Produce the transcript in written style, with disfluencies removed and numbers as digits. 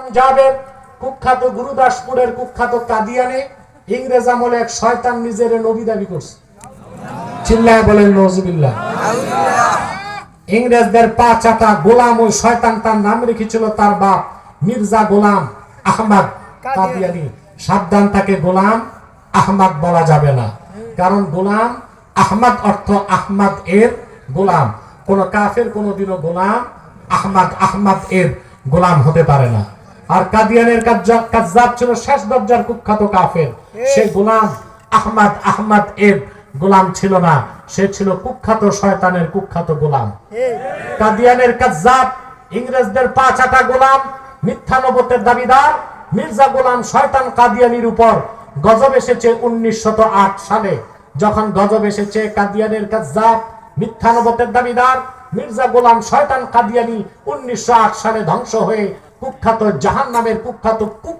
পাঞ্জাবের কুখ্যাত গুরুদাসপুরের কুখ্যাত কাদিয়ানে ইংরেজ আমলে এক শয়তান নিজের নবী দাবি করছে। চিল্লায় বলেন নওজুবিল্লাহ। ইংরেজদের পা চাটা গোলাম ওই শয়তান, তার নাম রেখেছিল তার বাপ মির্জা গোলাম আহমদ কাদিয়ানি। সাবধান, তাকে গোলাম আহমদ বলা যাবে না, কারণ গোলাম আহমদ অর্থ আহমদ এর গোলাম। কোন কাফের কোনদিনও গোলাম আহমদ এর গোলাম হতে পারে না। আর কাদিয়ানের কাজ্জাব ছিল শেষ দরজার কুখ্যাত কাফের। সে গোলাম আহমদ এর গোলাম ছিল না, সে ছিল কুখ্যাত শয়তানের কুখ্যাত গোলাম। কাদিয়ানের কাজ্জাব, ইংরেজদের পা চাটা গোলাম, মিথ্যা নবুয়তের দাবিদার মির্জা গোলাম শয়তান কাদিয়ানির উপর গজব এসেছে 1908 সালে। যখন গজব এসেছে, কাদিয়ানের কাজ্জাব মিথ্যা নবুয়তের দাবিদার মির্জা গোলাম শয়তান কাদিয়ানি 1908 সালে ধ্বংস হয়ে কুখ্যাত জাহান্নামের কুখ্যাত কুকুর